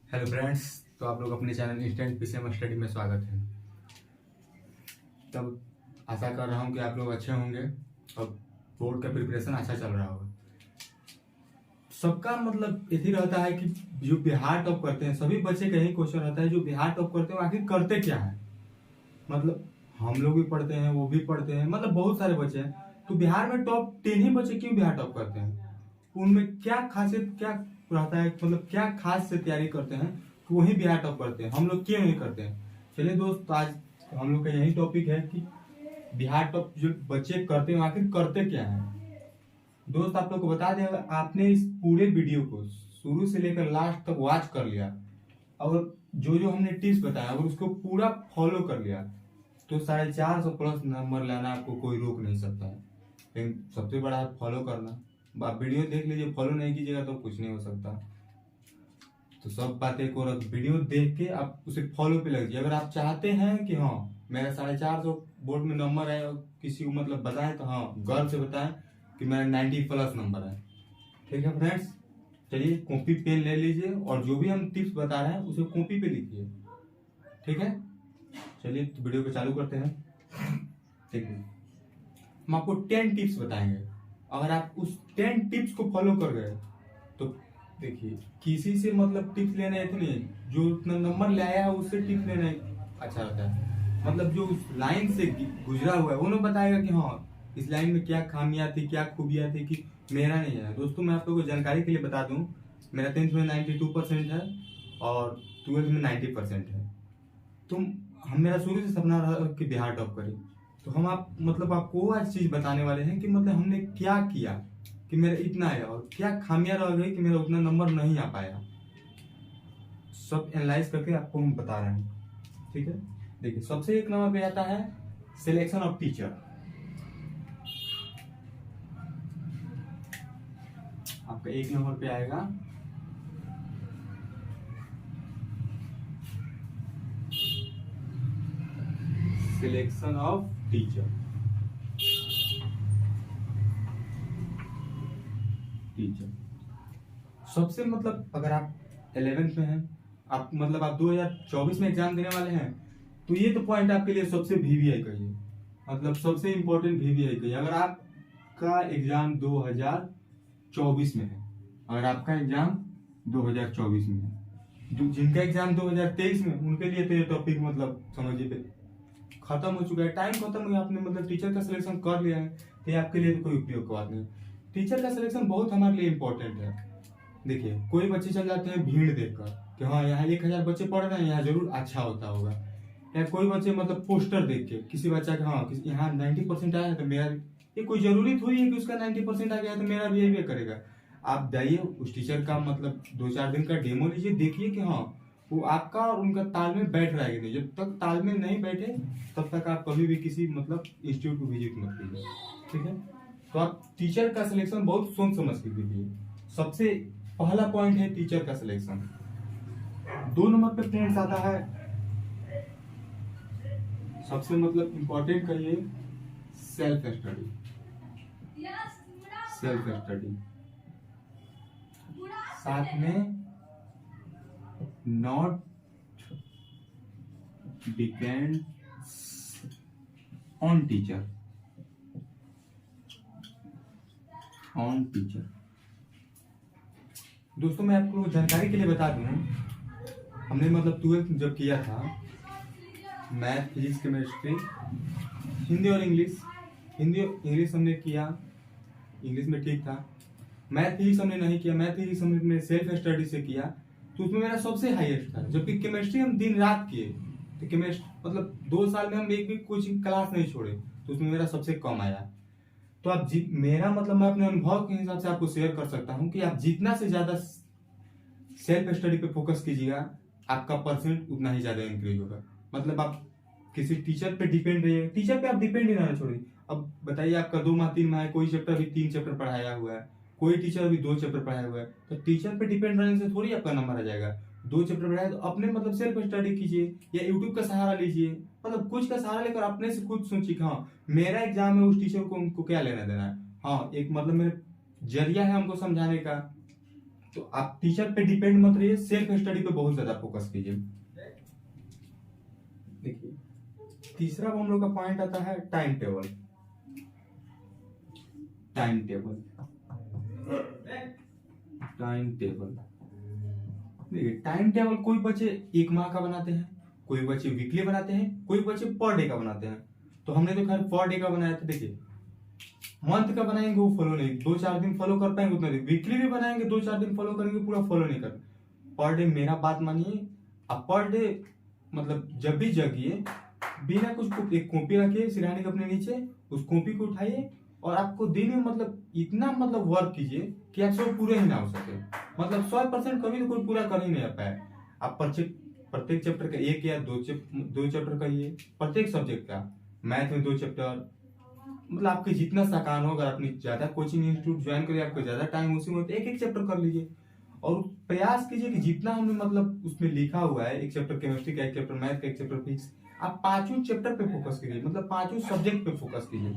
Hello friends. तो आप लोग अपने चैनल इंस्टेंट पीसीएम स्टडी में स्वागत है। तब आशा कर रहा हूँ कि आप लोग अच्छे होंगे और बोर्ड का प्रिपरेशन अच्छा चल रहा होगा। सबका मतलब यही रहता है कि जो बिहार टॉप करते हैं, सभी बच्चे का यही क्वेश्चन रहता है, जो बिहार टॉप करते हैं आखिर करते क्या है। मतलब हम लोग भी पढ़ते हैं, वो भी पढ़ते हैं, मतलब बहुत सारे बच्चे हैं। तो बिहार में टॉप 10 ही बच्चे क्यों बिहार टॉप करते हैं? उनमें क्या खासियत क्या रहता है, मतलब क्या खास से तैयारी करते हैं तो वही बिहार टॉप करते हैं, हम लोग क्यों नहीं करते हैं? चलिए दोस्त, आज हम लोग का यही टॉपिक है कि बिहार टॉप जो बच्चे करते हैं आखिर करते क्या है। दोस्त आप लोग को बता दें, अगर आपने इस पूरे वीडियो को शुरू से लेकर लास्ट तक वॉच कर लिया और जो जो हमने टिप्स बताया अगर उसको पूरा फॉलो कर लिया तो 450 प्लस नंबर लाना आपको कोई रोक नहीं सकता है। लेकिन सबसे बड़ा है फॉलो करना। आप वीडियो देख लीजिए, फॉलो नहीं कीजिएगा तो कुछ नहीं हो सकता। तो सब बातें को वीडियो देख के आप उसे फॉलो पे लग जाइए। अगर आप चाहते हैं कि हाँ मेरा 450 बोर्ड में नंबर है और किसी को मतलब बताएं तो हाँ गर्व से बताएं कि मेरा 90 प्लस नंबर है। ठीक है फ्रेंड्स, चलिए कॉपी पेन ले लीजिए और जो भी हम टिप्स बता रहे हैं उसे कॉपी पे लिखिए। ठीक है, चलिए तो वीडियो को चालू करते हैं। ठीक है, हम आपको 10 टिप्स बताएंगे। अगर आप उस 10 टिप्स को फॉलो कर गए तो देखिए, किसी से मतलब टिप्स लेना है तो नहीं, जो उतना नंबर ले आया है उससे टिप्स लेना अच्छा रहता है। मतलब जो उस लाइन से गुजरा हुआ है उन्होंने बताएगा कि हाँ इस लाइन में क्या खामियां थी, क्या खूबियां थी कि मेरा नहीं है। दोस्तों मैं आप लोगों को जानकारी के लिए बता दूं, मेरा 10th में 92% है और 12th में 90% है। तुम हम मेरा शुरू से सपना रहा कि बिहार टॉप करें। तो हम आप मतलब आपको आज चीज बताने वाले हैं कि मतलब हमने क्या किया कि मेरा इतना है और क्या खामियां रह गई कि मेरा उतना नंबर नहीं आ पाया। सब एनालाइज करके आपको हम बता रहे हैं। ठीक है, देखिए सबसे एक नंबर पे आता है सिलेक्शन ऑफ टीचर। आपका एक नंबर पे आएगा सिलेक्शन ऑफ टीचर। सबसे मतलब अगर आप 11th में हैं, आप मतलब आप 2024 में एग्जाम देने वाले हैं तो ये तो पॉइंट आपके लिए सबसे वीवीआई का ही है। मतलब सबसे इंपॉर्टेंट वीवीआई का ही। अगर आपका एग्जाम 2024 में है, अगर आपका एग्जाम 2024 में है, जो जिनका एग्जाम 2023 में उनके लिए तो ये टॉपिक मतलब समझिए पे खत्म हो चुका है, टाइम खत्म हो गया। आपने मतलब टीचर का सिलेक्शन कर लिया है तो ये आपके लिए तो कोई उपयोग की बात नहीं। टीचर का सिलेक्शन बहुत हमारे लिए इंपॉर्टेंट है। देखिए कोई बच्चे चल जाते हैं भीड़ देखकर कि हाँ यहाँ 1000 बच्चे पढ़ रहे हैं, यहाँ जरूर अच्छा होता होगा। या कोई बच्चे मतलब पोस्टर देख के किसी बच्चा का हाँ यहाँ 90% आया है तो मेरा ये कोई जरूरी थोड़ी है कि उसका 90% आ गया तो मेरा भी यही करेगा। आप जाइए उस टीचर का मतलब 2-4 दिन का डेमो लीजिए, देखिए कि हाँ वो आपका और उनका तालमेल बैठ रहा है कि नहीं। जब तक तालमेल नहीं बैठे तब तक आप कभी भी किसी मतलब इंस्टीट्यूट को विजिट मत कीजिए। ठीक है, तो आप टीचर का सिलेक्शन बहुत सोच समझ के कीजिए। सबसे पहला पॉइंट है टीचर का सिलेक्शन। 2 नंबर पे फ्रेंड्स आता है सबसे मतलब इंपॉर्टेंट कहिए सेल्फ स्टडी। सेल्फ स्टडी साथ में not depend on teacher. On teacher दोस्तों मैं आपको जानकारी के लिए बता दूं, हमने मतलब 12th जब किया था मैथ फिजिक्स केमिस्ट्री हिंदी और इंग्लिश, हिंदी और इंग्लिश हमने किया, इंग्लिश में ठीक था। मैथ फिजिक्स हमने नहीं किया, मैथ फिजिक्स हमने सेल्फ स्टडी से किया तो उसमें मेरा सबसे हाईएस्ट था। जबकि केमिस्ट्री हम दिन रात किए तो केमिस्ट्री मतलब 2 साल में हम एक भी कोचिंग क्लास नहीं छोड़े तो उसमें मेरा सबसे कम आया। तो आप मेरा मतलब मैं अपने अनुभव के हिसाब से आपको शेयर कर सकता हूं कि आप जितना से ज्यादा सेल्फ स्टडी पे फोकस कीजिएगा आपका परसेंट उतना ही ज्यादा इंक्रीज होगा। मतलब आप किसी टीचर पे डिपेंड रहिए, टीचर पे आप डिपेंड ही ना छोड़िए। अब बताइए आपका 2 माह 3 माह है, कोई चैप्टर अभी 3 चैप्टर पढ़ाया हुआ है, कोई टीचर अभी 2 चैप्टर पढ़ाया हुआ है, तो टीचर पे डिपेंड रहने से थोड़ी आपका नंबर आ जाएगा। 2 चैप्टर पढ़ाया तो अपने मतलब सेल्फ स्टडी कीजिए या यूट्यूब का सहारा लीजिए। मतलब कुछ का सहारा लेकर अपने से खुद सोचिए हाँ मेरा एग्जाम है, उस टीचर को उनको क्या लेना देना है। हाँ एक मतलब मेरे जरिया है हमको समझाने का, तो आप टीचर पे डिपेंड मत रहिए, सेल्फ स्टडी पे बहुत ज्यादा फोकस कीजिए। देखिए तीसरा हम लोग का पॉइंट आता है टाइम टेबल। टाइम टेबल देखिए टाइम टेबल कोई बच्चे 1 माह का बनाते हैं, कोई बच्चे वीकली बनाते हैं, कोई बच्चे पर डे का बनाते हैं। तो हमने तो खैर पर डे का बनाया था। देखिए मंथ का बनाएंगे वो फॉलो नहीं, 2-4 दिन फॉलो कर पाएंगे उतना दिन। वीकली भी बनाएंगे 2-4 दिन फॉलो करेंगे, पूरा फॉलो नहीं कर। पर डे मेरा बात मानिए, आप पर डे मतलब जब भी जगिए बिना कुछ एक कॉपी रखिए सिरहाने के अपने नीचे, उस कॉपी को उठाइए और आपको दिन में मतलब इतना मतलब वर्क कीजिए कि आप सब पूरे ही ना हो सके। मतलब 100% कभी तो कोई पूरा कर ही नहीं पाए। आप प्रत्येक चैप्टर का 1 या 2 चैप्टर करिए, प्रत्येक सब्जेक्ट का। मैथ में 2 चैप्टर, मतलब आपके जितना सकान हो, अगर आपने ज्यादा कोचिंग इंस्टीट्यूट ज्वाइन करिए, आपको ज्यादा टाइम उसी में, तो 1-1 चैप्टर कर लीजिए और प्रयास कीजिए कि जितना हमने मतलब उसमें लिखा हुआ है, 1 चैप्टर केमिस्ट्री का, 1 चैप्टर मैथ का, 1 चैप्टर फिजिक्स, आप 5 चैप्टर पे फोकस कीजिए, मतलब 5 सब्जेक्ट पे फोकस कीजिए।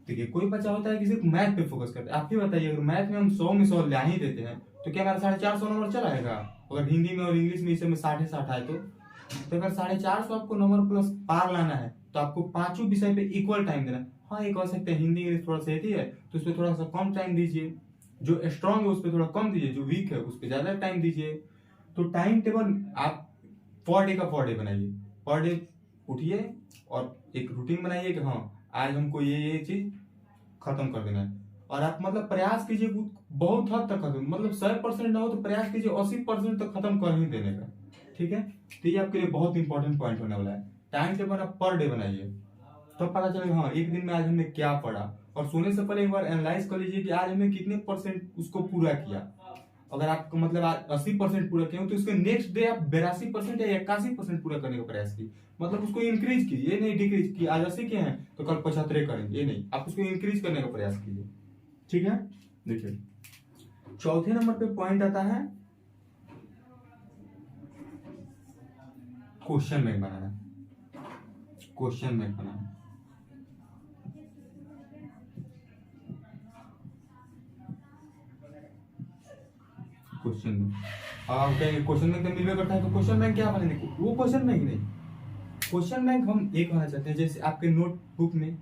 देखिए कोई बच्चा होता है कि सिर्फ मैथ पे फोकस करता है। आप ही बताइए, अगर मैथ में हम 100 में 100 ला ही देते हैं तो क्या हमारा 450 नंबर चला आएगा? अगर हिंदी में और इंग्लिश में इसमें 60-60 आए तो अगर 450 आपको नंबर प्लस पार लाना है तो आपको 5 विषय पे इक्वल टाइम देना है। हाँ ये कह सकते हैं हिंदी इंग्लिश थोड़ा सहती है तो उसपे थोड़ा सा कम टाइम दीजिए, जो स्ट्रांग है उस पर थोड़ा कम दीजिए, जो वीक है उस पर ज्यादा टाइम दीजिए। तो टाइम टेबल आप पर डे बनाइए। पर डे उठिए और एक रूटीन बनाइए कि हाँ आज हमको ये चीज खत्म कर देना है। और आप मतलब प्रयास कीजिए बहुत हद तक खत्म, मतलब 100% ना हो तो प्रयास कीजिए 80% तक खत्म कर ही देने का। ठीक है, तो ये आपके लिए बहुत इंपॉर्टेंट पॉइंट होने वाला है। टाइम टेबल आप पर डे बनाइए, तो पता चलेगा हाँ एक दिन में आज हमने क्या पढ़ा। और सोने से पहले एक बार एनालाइज कर लीजिए कि आज हमने कितने परसेंट उसको पूरा किया। अगर आपको मतलब आज 80% पूरा किया तो उसके नेक्स्ट डे आप 82% या 81% पूरा करने का प्रयास कीजिए। मतलब उसको इंक्रीज कीजिए, ये नहीं डिक्रीज की। आज 80 किए हैं तो कल 75 करेंगे, ये नहीं, आप उसको इंक्रीज करने का प्रयास कीजिए। ठीक है, देखिए चौथे नंबर पे पॉइंट आता है क्वेश्चन बैंक बनाना। क्वेश्चन बैंक बनाना क्वेश्चन बैंक, आप कहेंगे क्वेश्चन बैंक तो मिलवे करता है तो क्वेश्चन बैंक क्या बनेंगे? वो क्वेश्चन बैंक नहीं, क्वेश्चन बैंक हम एक होना चाहते हैं। जैसे आपके नोटबुक में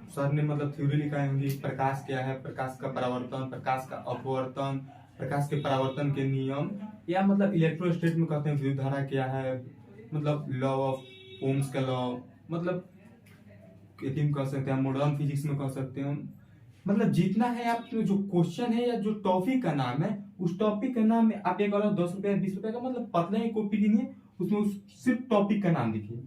सर ने मतलब थ्योरी लिखाई होंगी, प्रकाश क्या है, प्रकाश का परावर्तन, प्रकाश का अपवर्तन, प्रकाश के परावर्तन के नियम, या मतलब इलेक्ट्रोस्टैटिक में कहते हैं विद्युत धारा क्या है, मतलब लॉ ऑफ ओम्स का लॉ, मतलब कह सकते हैं मॉडर्न फिजिक्स में कह सकते हैं। मतलब जितना है आप जो क्वेश्चन है या जो टॉपिक का नाम है, उस टॉपिक का नाम में आप एक अलग 10 रुपया 20 रुपया का मतलब पतला ही कॉपी कीजिए, उसमें सिर्फ टॉपिक का नाम लिखिए।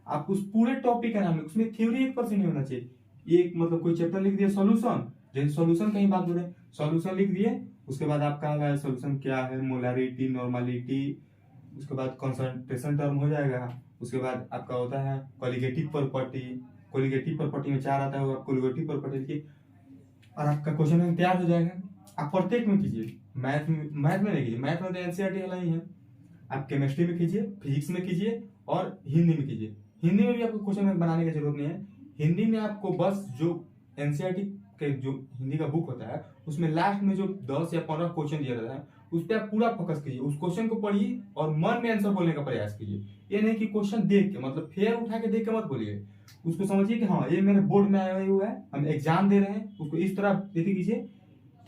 आप उस पूरे टॉपिक का नाम, उसमें थ्योरी 1% नहीं होना चाहिए। एक मतलब कोई चैप्टर लिख दिया सॉल्यूशन, जैसे सॉल्यूशन का ही बात बोले, सॉल्यूशन लिख दिए, उसके बाद आपका सॉल्यूशन क्या है, मोलारिटी, नॉर्मलिटी, उसके बाद कंसंट्रेशन टर्म हो जाएगा। उसके बाद आपका होता है कोलिगेटिव प्रॉपर्टी, कोलिगेटिव प्रॉपर्टी में 4 आता है, आप कोलिगेटिव प्रॉपर्टी लिखिए और आपका क्वेश्चन बैंक तैयार हो जाएगा। आप प्रत्येक में कीजिए, मैथ में नहीं कीजिए, मैथ में तो एनसीईआरटी वाला ही है। आप केमिस्ट्री में कीजिए, फिजिक्स में कीजिए और हिंदी में कीजिए। हिंदी में भी आपको क्वेश्चन बैंक बनाने की जरूरत नहीं है। हिंदी में आपको बस जो एनसीईआरटी के जो हिंदी का बुक होता है उसमें लास्ट में जो 10 या 15 क्वेश्चन दिया रहता है उस पर आप पूरा फोकस कीजिए, उस क्वेश्चन को पढ़िए और मन में आंसर बोलने का प्रयास कीजिए। ये नहीं कि क्वेश्चन देख के मतलब फेयर उठा के देख के मत बोलिए, उसको समझिए कि हाँ ये मेरे बोर्ड में आया हुआ है, हम एग्जाम दे रहे हैं, उसको इस तरह यदि कीजिए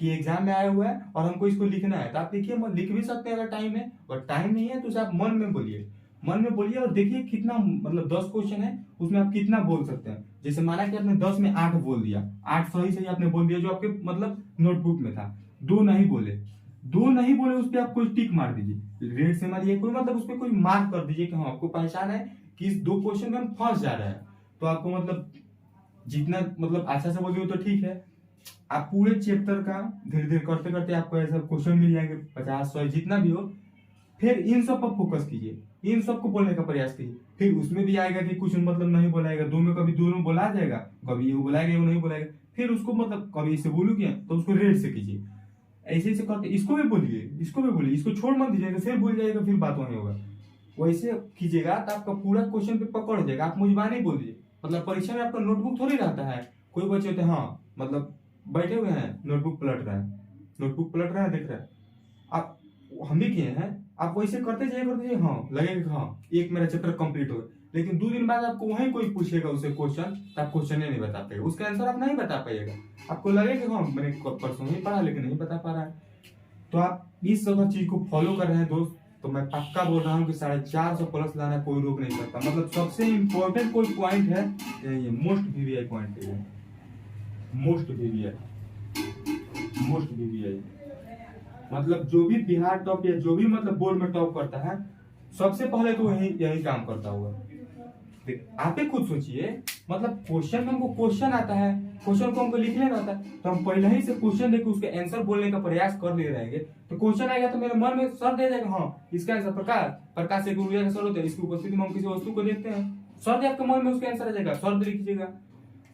कि एग्जाम में आया हुआ है और हमको इसको लिखना है। तो आप लिखिए, लिख भी सकते हैं अगर टाइम है, और टाइम नहीं है तो उसे आप मन में बोलिए, मन में बोलिए और देखिए कितना मतलब 10 क्वेश्चन है उसमें आप कितना बोल सकते हैं। जैसे माना कि आपने 10 में 8 बोल दिया, 8 सही सही आपने बोल दिया जो आपके मतलब नोटबुक में था, 2 नहीं बोले, 2 नहीं बोले उस पर आप कोई टिक मार दीजिए, रेड से मारिए कोई, मतलब उस पर कोई मार्क कर दीजिए कि हाँ आपको पहचान है कि इस 2 क्वेश्चन में हम फंस जा रहे हैं। तो आपको मतलब जितना मतलब अच्छा से बोलिए तो ठीक है, आप पूरे चैप्टर का धीरे धीरे करते करते आपको ऐसा क्वेश्चन मिल जाएंगे 50-100 जितना भी हो। फिर इन सब पर फोकस कीजिए, इन सब को बोलने का प्रयास कीजिए। फिर उसमें भी आएगा कि कुछ मतलब नहीं बोलाएगा, 2 में कभी 2 में बोला जाएगा, कभी ये बोलाएगा वो नहीं बोलाएगा, फिर उसको मतलब कभी इसे बोलू क्या तो उसको रेड से कीजिए। ऐसे ऐसे करके इसको भी बोलिए, इसको भी बोलिए, इसको छोड़ मत दीजिएगा, फिर भूल जाएगा, फिर बात वहीं होगा। वैसे कीजिएगा तो आपका पूरा क्वेश्चन पे पकड़ जाएगा। आप मुझबानी नहीं बोलिए, मतलब परीक्षा में आपका नोटबुक थोड़ी रहता है। कोई बच्चे होते हैं हाँ मतलब बैठे हुए हैं, नोटबुक पलट रहे हैं, नोटबुक पलट रहे हैं, देख रहे हैं, आप हम भी किए हैं, आप वैसे करते जाइए, हाँ लगेगा कि हाँ एक मेरा चैप्टर कंप्लीट हो गया, लेकिन 2 दिन बाद आपको वहीं कोई पूछेगा उससे क्वेश्चन, तो आप क्वेश्चन नहीं बता पाएगा, उसका आंसर आप नहीं बता पाइएगा। आपको लगेगा कि हाँ मैंने परसों ही पढ़ा लेकिन नहीं बता पा रहा है। तो आप इस सब चीज को फॉलो कर रहे हैं दोस्त, तो मैं पक्का बोल रहा हूँ कि 450 प्लस लाना कोई रोक नहीं सकता। मतलब सबसे इम्पोर्टेंट कोई पॉइंट है ये मोस्ट वीवीआई पॉइंट है, मोस्ट वीवीआई, मोस्ट वीवीआई। मतलब जो भी बिहार टॉप या जो भी मतलब बोर्ड में टॉप करता है, सबसे पहले तो यही काम करता होगा। आप ही खुद सोचिए, मतलब क्वेश्चन में हमको क्वेश्चन आता है, क्वेश्चन को हमको लिख लेना आता है, तो हम पहले ही से क्वेश्चन देके उसके आंसर बोलने का प्रयास कर ले रहेंगे, तो क्वेश्चन आएगा तो मेरे मन में सर दे देगा हाँ इसका आंसर प्रकाश, प्रकाश एक ऊर्जा का सर होता है, इसकी उपस्थिति में हम किसी वस्तु को देखते हैं, सर आपके मन में उसका आंसर आ जाएगा, सर लिख लीजिएगा।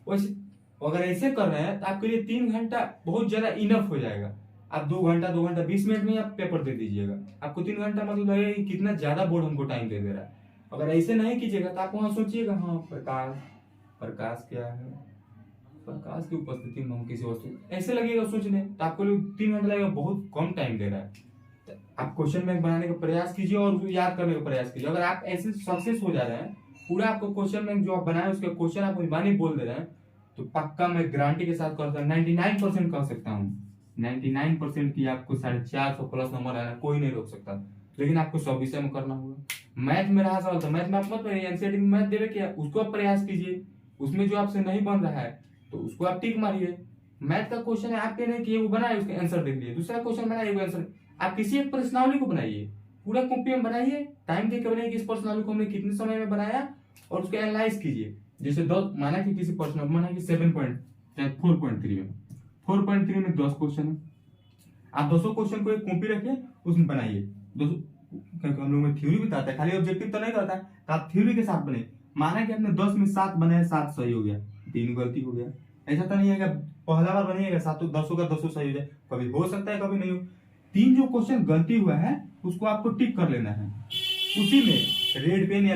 वैसे अगर ऐसे कर रहे हैं तो आपके लिए 3 घंटा बहुत ज्यादा इनफ हो जाएगा। आप 2 घंटा 20 मिनट में आप पेपर दे दीजिएगा, आपको 3 घंटा मतलब लगेगा कितना ज्यादा बोर्ड हमको टाइम दे रहा है। अगर ऐसे नहीं कीजिएगा तो आप वहां सोचिएगा हाँ प्रकाश, प्रकाश क्या है, प्रकाश की उपस्थिति में हम किसी वस्तु, ऐसे लगेगा सोचने, तो आपको 3 घंटा लगेगा, बहुत कम टाइम दे रहा है। तो आप क्वेश्चन बैंक बनाने का प्रयास कीजिए और उसको याद करने का प्रयास कीजिए। अगर आप ऐसे सक्सेस हो जा रहे हैं, पूरा आपको क्वेश्चन बैंक जो आप बनाए उसके क्वेश्चन आप बानी बोल दे रहे हैं, तो पक्का मैं गारंटी के साथ कहता हूँ 99% कह सकता हूँ, 99% की आपको 450 प्लस नंबर आना कोई नहीं रोक सकता। लेकिन आपको 100 विषय में करना होगा। मैथ में रहा सवाल, तो मैथ में आप मत पढ़िए, एनसीईआरटी में मैथ देवे क्या उसको आप प्रयास कीजिए, उसमें जो आपसे नहीं बन रहा है तो उसको आप टिक मारिए। मैथ का क्वेश्चन है, आप ये नहीं कि वो बनाए उसके आंसर देख लिए, दूसरा क्वेश्चन बनाए वो आंसर, आप किसी एक प्रश्नावली को बनाइए, पूरा कॉपी में बनाइए, टाइम देकर बनाइए कि इस प्रश्नावली को हमने कितने समय में बनाया, और उसको एनालाइज कीजिए। जैसे 10 माना कि किसी प्रश्न माना कि 4.3 में 4.3 में 10 क्वेश्चन है, आप 200 क्वेश्चन को एक कॉपी रखिए, उसमें बनाइए 200, क्योंकि हम लोग में थ्योरी बताता है, खाली ऑब्जेक्टिव तो नहीं रहता है, तो आप थ्योरी के साथ बने। माना कि आपने 10 में 7 बनाया, 7 सही हो गया, 3 गलती हो गया, ऐसा तो नहीं है कि पहला बार बनिएगा 7 10 का 200 सही हो जाए, कभी हो सकता है कभी नहीं हो। 3 जो क्वेश्चन गलती हुआ है उसको आपको टिक कर लेना है, उसी में रेड पेन या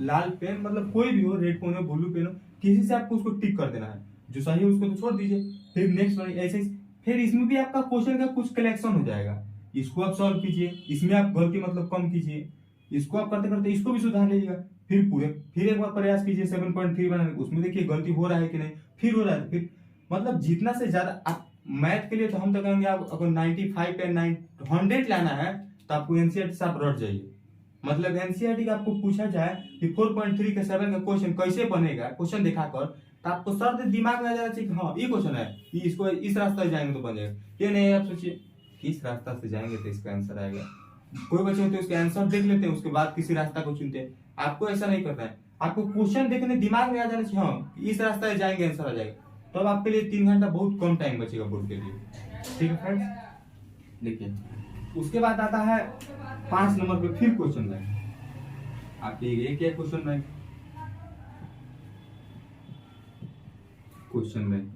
लाल पेन, मतलब कोई भी हो, रेड पेन हो ब्लू पेन हो, किसी से आपको उसको टिक कर देना है, जो सही है उसको तो छोड़ दीजिए, फिर नेक्स्ट वाली ऐसे। फिर इसमें भी आपका क्वेश्चन का कुछ कलेक्शन हो जाएगा, इसको आप सॉल्व कीजिए, इसमें आप गलती मतलब कम कीजिए, इसको आप करते करते इसको भी सुधार लीजिएगा, फिर एक बार प्रयास कीजिए 7.3 बनाने, उसमें देखिए गलती हो रहा है कि नहीं, फिर हो रहा है, फिर मतलब जितना से ज्यादा आप मैथ के लिए, तो हम तो कहेंगे आप अगर 95 या 100 लाना है तो आपको एनसीईआरटी से आप रट जाइए। मतलब एनसीईआरटी का आपको पूछा जाए कि 4.3 के 7 का क्वेश्चन कैसे बनेगा, क्वेश्चन दिखाकर, तो आपको सर दिमाग में आ जाना चाहिए कि हाँ ये क्वेश्चन है, इसको इस रास्ते से जाएंगे तो बन जाएगा। ये नहीं आप सोचिए किस रास्ता से जाएंगे तो इसका आंसर आएगा। कोई बच्चे होते हैं उसके आंसर देख लेते हैं, उसके बाद किसी रास्ता को चुनते हैं, आपको ऐसा नहीं करना है, आपको क्वेश्चन देखने दिमाग में आ जाना चाहिए हाँ इस रास्ता से जाएंगे आंसर आ जाएगा, तो अब आपके लिए 3 घंटा बहुत कम टाइम बचेगा बोर्ड के लिए। ठीक है फ्रेंड्स, देखिए उसके बाद आता है 5 नंबर पे फिर क्वेश्चन बैंक। आपके एक है क्वेश्चन बैंक, क्वेश्चन बैंक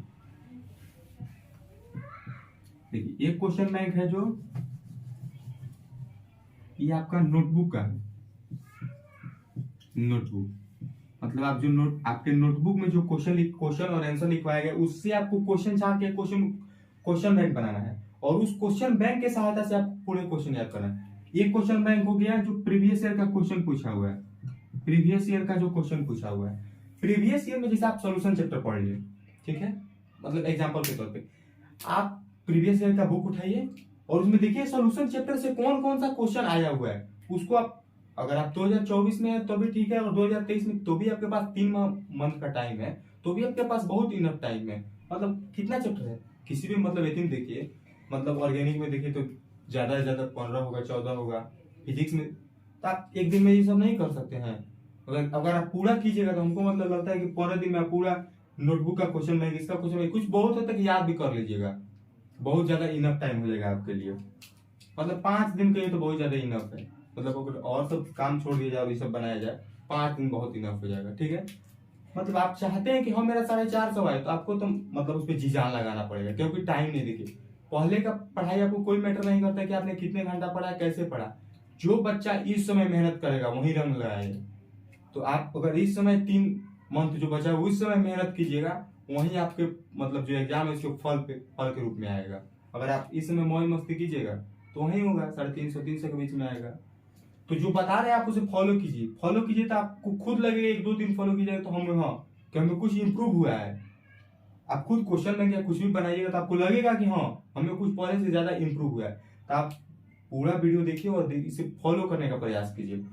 देखिए एक क्वेश्चन बैंक है जो ये आपका नोटबुक का है, नोटबुक मतलब आप जो आपके नोटबुक में जो क्वेश्चन और आंसर लिखवाया गया उससे आपको क्वेश्चन छाट के क्वेश्चन बैंक बनाना है, और उस क्वेश्चन बैंक के सहायता से आपको पूरे क्वेश्चन याद करना है। एक क्वेश्चन बैंक हो गया जो प्रीवियस ईयर का क्वेश्चन पूछा हुआ है, प्रीवियस ईयर का जो क्वेश्चन पूछा हुआ है, प्रीवियस ईयर में जैसे आप सॉल्यूशन चैप्टर पढ़ लिए, ठीक है, मतलब एग्जांपल के तौर पे आप प्रीवियस ईयर का बुक उठाइए और उसमें देखिए सॉल्यूशन चैप्टर से कौन कौन सा क्वेश्चन आया हुआ है, उसको आप अगर आप 2024 में है तो भी ठीक है, और 2023 में तो भी आपके पास 3 मंथ का टाइम है, तो भी आपके पास बहुत इनफ टाइम है। मतलब कितना चैप्टर है किसी भी मतलब एथिंग देखिए, मतलब ऑर्गेनिक में देखिए तो ज्यादा से ज्यादा 15 होगा 14 होगा, फिजिक्स में तो आप एक दिन में ये सब नहीं कर सकते हैं। अगर आप पूरा कीजिएगा तो हमको मतलब लगता है कि 15 दिन में आप पूरा नोटबुक का क्वेश्चन बैंक, इसका क्वेश्चन बैंक, कुछ बहुत हद तक याद भी कर लीजिएगा, बहुत ज्यादा इनफ टाइम हो जाएगा आपके लिए। मतलब 5 दिन के लिए तो बहुत ज्यादा इनफ है, मतलब अगर और सब काम छोड़ दिया जाए और ये सब बनाया जाए 5 दिन बहुत इनफ हो जाएगा। ठीक है, मतलब आप चाहते हैं कि हाँ मेरा 450 आए, तो आपको तो मतलब उस पर जी जान लगाना पड़ेगा, क्योंकि टाइम नहीं। देखिए पहले का पढ़ाई आपको कोई मैटर नहीं करता कि आपने कितने घंटा पढ़ा कैसे पढ़ा, जो बच्चा इस समय मेहनत करेगा वही रंग लगाएगा। तो आप अगर इस समय 3 मंथ जो बचा है उस समय मेहनत कीजिएगा, वहीं आपके मतलब जो एग्जाम है उसके फल के रूप में आएगा। अगर आप इस समय मौज मस्ती कीजिएगा तो वही होगा 350 300 के बीच में आएगा। तो जो बता रहे हैं आप उसे फॉलो कीजिए, फॉलो कीजिए तो आपको खुद लगेगा 1 2 3 फॉलो कीजिएगा तो हम हाँ कि हमें कुछ इंप्रूव हुआ है। आप खुद क्वेश्चन में क्या कुछ भी बनाइएगा तो आपको लगेगा कि हाँ हमें कुछ पहले से ज्यादा इंप्रूव हुआ है। तो आप पूरा वीडियो देखिए और इसे फॉलो करने का प्रयास कीजिए।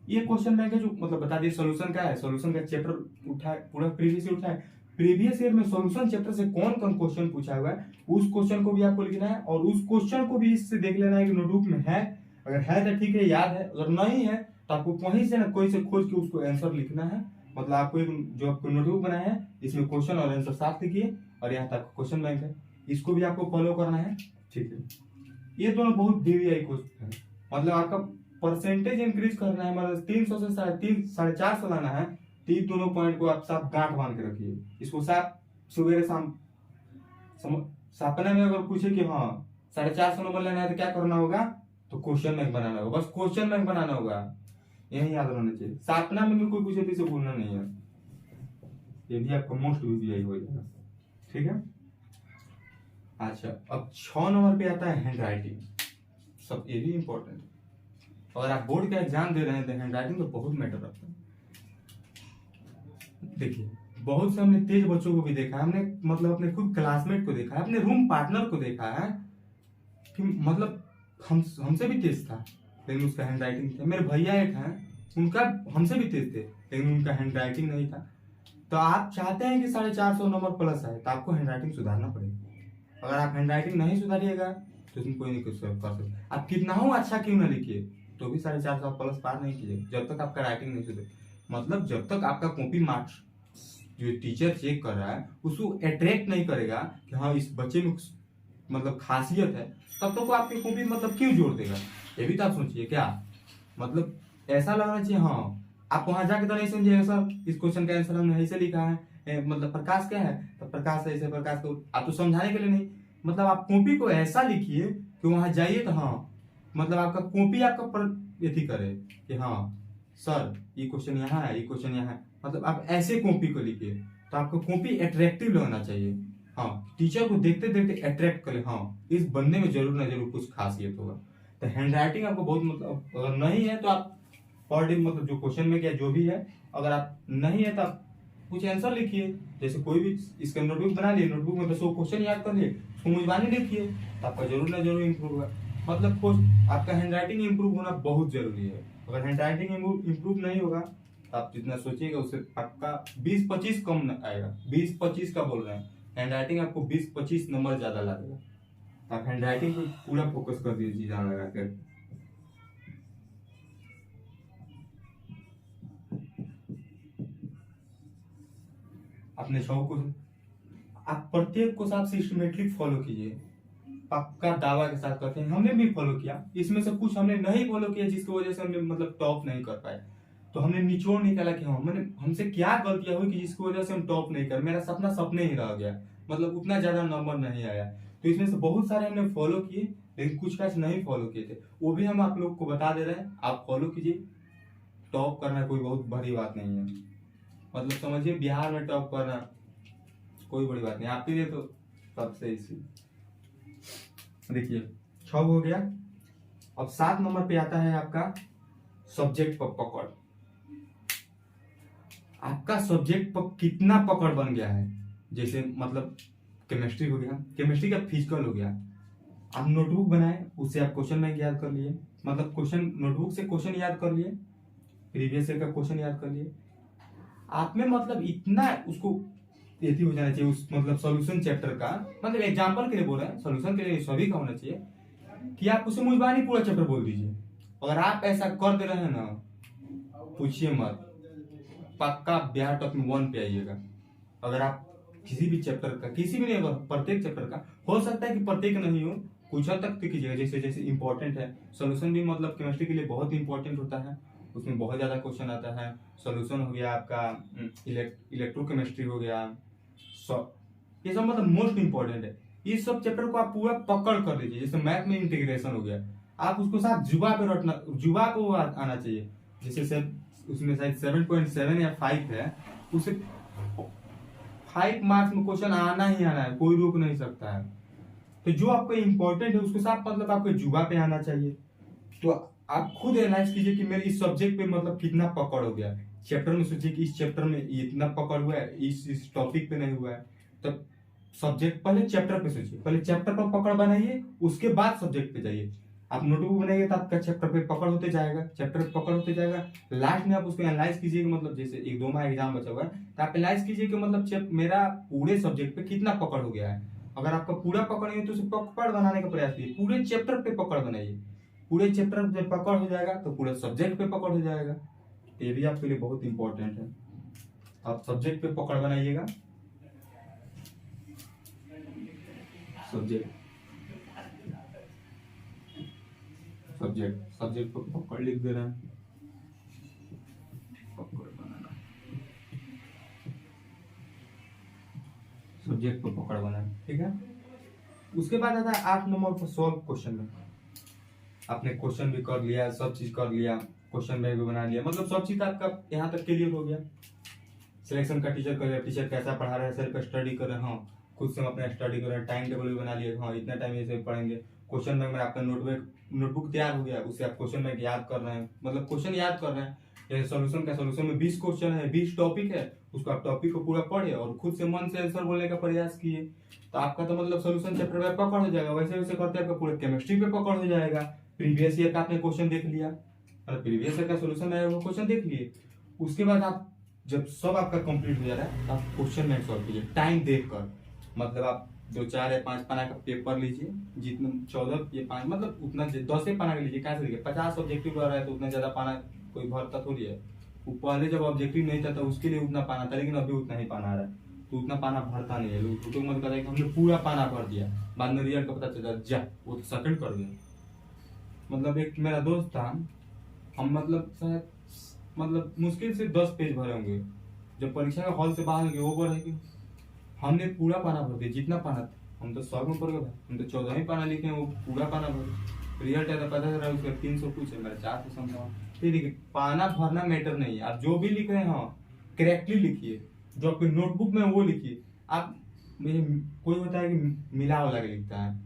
ये क्वेश्चन बैंक है जो मतलब बता दिए सोल्यूशन का है, सोल्यूशन का चैप्टर उठाए, पूरा प्रीवियस ईयर उठाए, प्रीवियस ईयर में सोल्यूशन चैप्टर से कौन कौन क्वेश्चन पूछा हुआ है उस क्वेश्चन को भी आपको लिखना है और उस क्वेश्चन को भी इससे देख लेना है कि नोटबुक में है, अगर है तो ठीक है याद है, अगर नहीं है तो आपको वहीं से ना कोई से खोज के उसको आंसर लिखना है। मतलब आपको एक जो आपको नोटबुक बनाया है इसमें क्वेश्चन और आंसर साथ लिखिए और यहाँ तक क्वेश्चन बैंक है, इसको भी आपको फॉलो करना है। ठीक है, ये दोनों बहुत DVI क्वेश्चन है, मतलब आपका परसेंटेज इंक्रीज करना है, मतलब 300 से 450 लाना है। तो ये दोनों पॉइंट को आप साफ गांठ बांध के रखिए, इसको साफ सुबह शाम सपने में अगर पूछे कि हाँ 450 नंबर लेना है तो क्या करना होगा, तो क्वेश्चन बैंक बनाना होगा, बस क्वेश्चन बैंक बनाना होगा, यही याद रहना चाहिए। सपना में भी कोई पूछे तो इसे भूलना नहीं है, ये भी आपका मोस्ट DVI हो जाएगा। ठीक है, अच्छा अब 6 नंबर पे आता है हैंड राइटिंग, सब ये भी इंपॉर्टेंट। अगर आप बोर्ड का एग्जाम दे रहे हैं तो हैंड राइटिंग तो बहुत मैटर रखता है। देखिए बहुत से हमने तेज बच्चों को भी देखा है, हमने मतलब अपने खुद क्लासमेट को देखा है, अपने रूम पार्टनर को देखा है कि मतलब हमसे भी तेज था लेकिन उसका हैंड राइटिंग था। मेरे भैया एक हैं, उनका हमसे भी तेज थे लेकिन उनका हैंड राइटिंग नहीं था। तो आप चाहते हैं कि 450 नंबर प्लस आए तो आपको हैंड राइटिंग सुधारना पड़ेगा। अगर आप हैंड राइटिंग नहीं सुधारिएगा तो उसमें कोई नहीं कुछ कर सकते, आप कितना हो अच्छा क्यों ना लिखिए तो भी 450 प्लस पार नहीं कीजिए जब तक आपका राइटिंग नहीं सुधरे। मतलब जब तक आपका कॉपी मार्क्स जो टीचर चेक कर रहा है उसको अट्रैक्ट नहीं करेगा कि हाँ इस बच्चे में मतलब खासियत है, तब तक वो आपकी कॉपी मतलब क्यों जोड़ देगा, ये भी तो आप सोचिए। क्या मतलब ऐसा लगना चाहिए हाँ आप वहां जाके तो नहीं समझिएगा सर इस क्वेश्चन का आंसर हमने ऐसे लिखा है, मतलब प्रकाश क्या है तो प्रकाश ऐसे, प्रकाश को आप तो समझाने के लिए नहीं, मतलब आप कॉपी को ऐसा लिखिए कि वहां जाइए तो हाँ मतलब आपका कॉपी आपका यही करे कि हाँ सर ये क्वेश्चन यहाँ है, ये क्वेश्चन यहाँ है, मतलब आप ऐसे कॉपी को लिखिए तो आपको कॉपी अट्रैक्टिव लगना चाहिए। हाँ टीचर को देखते देखते अट्रैक्ट करे, हाँ इस बंदे में जरूर ना जरूर कुछ खासियत होगा। तो हैंड राइटिंग आपको बहुत मतलब अगर नहीं है तो आप पर डे मतलब जो क्वेश्चन में क्या जो भी है, अगर आप नहीं है तो आप कुछ आंसर लिखिए, जैसे कोई भी इसका नोटबुक बना लिए, नोटबुक में 100 क्वेश्चन याद कर लिए, उसको मुजबानी लिखिए तो आपका जरूर ना जरूर इंप्रूव होगा। मतलब आपका हैंड राइटिंग इंप्रूव होना बहुत जरूरी है। अगर हैंड राइटिंग इंप्रूव नहीं होगा तो आप जितना सोचिएगा उससे पक्का 20-25 कम आएगा। 20-25 का बोल रहे हैं, हैंड राइटिंग आपको 20-25 नंबर ज्यादा लगेगा। आप हैंड राइटिंग पर पूरा फोकस कर दीजिए ध्यान लगा कर। अपने शौक को आप प्रत्येक को साथ सिस्टमेटिक फॉलो कीजिए, पक्का दावा के साथ कहते हैं। हमने भी फॉलो किया, इसमें से कुछ हमने नहीं फॉलो किया जिसकी वजह से हमने मतलब टॉप नहीं कर पाए, तो हमने निचोड़ निकाला कि हाँ मैंने हमसे क्या गलतियां हुई कि जिसकी वजह से हम टॉप नहीं कर, मेरा सपना सपने ही रह गया, मतलब उतना ज्यादा नंबर नहीं आया। तो इसमें से बहुत सारे हमने फॉलो किए लेकिन कुछ कैसे नहीं फॉलो किए थे, वो भी हम आप लोग को बता दे रहे हैं, आप फॉलो कीजिए। टॉप करना कोई बहुत बड़ी बात नहीं है, मतलब समझिए बिहार में टॉप करना कोई बड़ी बात नहीं, आपके लिए तो सबसे इसी। देखिए 6 हो गया। अब 7 नंबर पे आता है आपका सब्जेक्ट पर पकड़। आपका सब्जेक्ट पर कितना पकड़ बन गया है, जैसे मतलब केमिस्ट्री हो गया, केमिस्ट्री का फिजिकल हो गया, आप नोटबुक बनाए उससे आप क्वेश्चन बैंक याद कर लिए, मतलब क्वेश्चन नोटबुक से क्वेश्चन याद कर लिए, प्रीवियस ईयर का क्वेश्चन याद कर लिए, आप में मतलब इतना उसको यही हो जाना चाहिए उस मतलब सॉल्यूशन चैप्टर का, मतलब एग्जांपल के लिए बोल रहे हैं, सॉल्यूशन के लिए सभी का होना चाहिए कि आप उसे मुजबानी पूरा चैप्टर बोल दीजिए। अगर आप ऐसा कर दे रहे हैं ना पूछिए मत, पक्का बिहार टॉप में 1 पे आइएगा। अगर आप किसी भी चैप्टर का, किसी भी नहीं, अगर प्रत्येक चैप्टर का, हो सकता है कि प्रत्येक नहीं हो, कुछ हद तक कीजिएगा, जैसे जैसे इंपॉर्टेंट है। सॉल्यूशन भी मतलब केमिस्ट्री के लिए बहुत इंपॉर्टेंट होता है, उसमें बहुत ज्यादा क्वेश्चन आता है। सॉल्यूशन हो गया आपका, इलेक्ट्रोकेमिस्ट्री हो गया, ये सब मतलब मोस्ट इंपॉर्टेंट है। इस सब चैप्टर को आप पूरा पकड़ कर लीजिए। जैसे मैथ में इंटीग्रेशन हो गया, आप उसको साथ जुबा पे रटना, जुबा को आना चाहिए। जैसे उसमें शायद 7.7 या 5 है, उसे 5 मार्क्स में क्वेश्चन आना ही आना है, कोई रोक नहीं सकता है। तो जो आपको इम्पोर्टेंट है उसके साथ मतलब आपको जुबा पे आना चाहिए। तो आप खुद एनालाइज कीजिए कि मेरे इस सब्जेक्ट पे मतलब कितना पकड़ हो गया। चैप्टर में सोचिए कि इस चैप्टर में इतना पकड़ हुआ है, इस टॉपिक पे नहीं हुआ है। तब सब्जेक्ट पहले चैप्टर पे सोचिए, पहले चैप्टर पर पकड़ बनाइए, उसके बाद सब्जेक्ट पे जाइए। आप नोटबुक बनाइए तो आपका चैप्टर पे पकड़ होते जाएगा, चैप्टर पे पकड़ होते जाएगा। लास्ट में आप उसको एनालाइज कीजिए कि मतलब जैसे 1-2 माह एग्जाम बचा हुआ है तो आप एनालाइज कीजिए कि मतलब मेरा पूरे सब्जेक्ट पे कितना पकड़ हो गया है। अगर आपका पूरा पकड़ नहीं है तो उसे पकड़ बनाने का प्रयास कीजिए, पूरे चैप्टर पे पकड़ बनाइए। पूरे चैप्टर पे पकड़ हो जाएगा तो पूरे सब्जेक्ट पे पकड़ हो जाएगा। ये भी आपके लिए बहुत इंपॉर्टेंट है। आप सब्जेक्ट पे पकड़ बनाइएगा। सब्जेक्ट सब्जेक्ट सब्जेक्ट पे पकड़ लिख दे रहे हैं, पकड़ बनाना, सब्जेक्ट पे पकड़ बनाना, ठीक है। उसके बाद आता है 8 नंबर पर सॉल्व क्वेश्चन में। आपने क्वेश्चन भी कर लिया, सब चीज कर लिया, क्वेश्चन बैंक भी बना लिया, मतलब सब चीज आपका यहाँ तक क्लियर हो गया। सिलेक्शन का टीचर कर लिया, टीचर कैसा पढ़ा रहा है, सेल्फ स्टडी कर रहे हैं, हाँ खुद से हम अपना स्टडी कर रहे हैं, टाइम टेबल भी बना लिया, हाँ इतना टाइम ऐसे पढ़ेंगे। क्वेश्चन बैंक में आपका नोटबुक तैयार हो गया, उससे आप क्वेश्चन बैंक याद कर रहे हैं, मतलब क्वेश्चन याद कर रहे हैं। जैसे सोल्यूशन में 20 क्वेश्चन है, 20 टॉपिक है, उसको आप टॉपिक को पूरा पढ़े और खुद से मन से आंसर बोलने का प्रयास किए, तो आपका तो मतलब सोल्यूशन चैप्टर में पकड़ हो जाएगा। वैसे वैसे करते आपका पूरा केमिस्ट्री पे पकड़ हो जाएगा। प्रीवियस ईयर का आपने क्वेश्चन देख लिया और प्रीवियस ईयर का सोल्यूशन है वो क्वेश्चन देख लिए। उसके बाद आप जब सब आपका कंप्लीट हो जा रहा है तो आप क्वेश्चन बैंक सॉल्व कीजिए टाइम देखकर। मतलब आप 2, 4 या 5 पाना का पेपर लीजिए, जितना 14 या 5 मतलब उतना 10 से पाना का लीजिए। कैसे लीजिए, 50 ऑब्जेक्टिव रहा है तो उतना ज्यादा पाना कोई भरता थोड़ी है। वो पहले जब ऑब्जेक्टिव नहीं था तो उसके लिए उतना पाना था, लेकिन अभी उतना ही पाना आ रहा है तो उतना पाना भरता नहीं है। लोग तो मन करता है कि हमने पूरा पाना भर दिया, बाद में रिजल्ट का पता चला जा वो तो सेकंड कर गया। मतलब एक मेरा दोस्त था, हम मतलब शायद मतलब मुश्किल से 10 पेज भरे होंगे। जब परीक्षा का हॉल से बाहर निकले वो बोल रहे कि हमने पूरा पाना भर दिया, जितना पाना था। हम तो 100 में पढ़ गए, हम तो 14 ही पाना लिखे हैं, वो पूरा पाना भर। रिजल्ट है तो पता चला उसका 300 कुछ है, मेरा 400 समझा। फिर देखिए पाना भरना मैटर नहीं है, आप जो भी लिख रहे हैं हाँ करेक्टली लिखिए, जो आपके नोटबुक में वो लिखिए। आप कोई होता है कि मिला वाला के लिखता है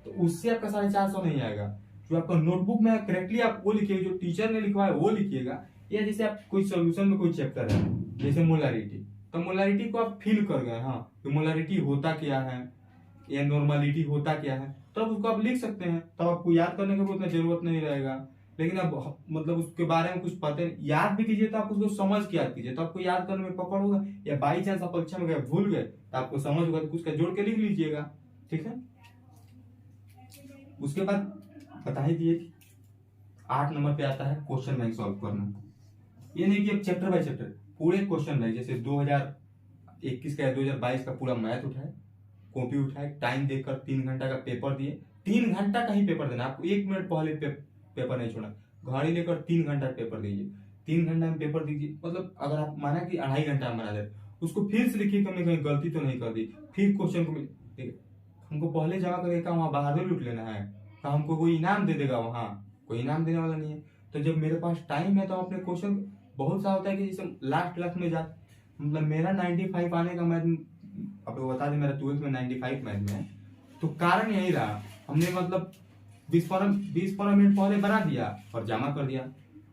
तो उससे आपका 450 नहीं आएगा। जो आपका नोटबुक में करेक्टली आप वो लिखिएगा, जो टीचर ने लिखवाया वो लिखिएगा। या जैसे आप कोई सोल्यूशन में कोई चैप्टर है जैसे मोलारिटी, तो मोलारिटी को आप फील कर गए हाँ तो मोलारिटी होता क्या है या नॉर्मलिटी होता क्या है, तब तो उसको आप लिख सकते हैं, तब आपको याद करने की भी उतना जरूरत नहीं रहेगा। लेकिन अब मतलब उसके बारे में कुछ पता याद भी कीजिए तो आप उसको समझ के याद कीजिए, तो आपको याद करने में पकड़ होगा। या बाई चांस आप परीक्षा में गए भूल गए तो आपको समझ होगा तो उसका जोड़ के लिख लीजिएगा, ठीक है। उसके बाद बता ही दिए 8 नंबर पे आता है क्वेश्चन बैंक सॉल्व करना। ये नहीं कि अब चैप्टर बाय चैप्टर पूरे क्वेश्चन बैंक, जैसे 2021 का 2022 का पूरा मैथ उठाए, कॉपी उठाए, टाइम देकर 3 घंटा का पेपर दिए। 3 घंटा का ही पेपर देना, आपको 1 मिनट पहले पेपर नहीं छोड़ना। घड़ी लेकर 3 घंटा पेपर दीजिए, 3 घंटा में पेपर दीजिए। मतलब अगर आप माना कि 2.5 घंटा में बना दे, उसको फिर से लिखिए कि हमने कहीं गलती तो नहीं कर दी। फिर क्वेश्चन को हमको पहले जमा करके क्या वहां बाहर लूट लेना है, तो हमको कोई इनाम दे देगा, वहां कोई इनाम देने वाला नहीं है। तो जब मेरे पास टाइम है तो अपने क्वेश्चन बहुत सा होता है कि जैसे लास्ट क्लास में जा मतलब मेरा 95 आने का मैथ, आपको बता दें मेरा 12th में 95 मैथ में है। तो कारण यही रहा, हमने मतलब 20-15 मिनट पहले बना दिया और जमा कर दिया,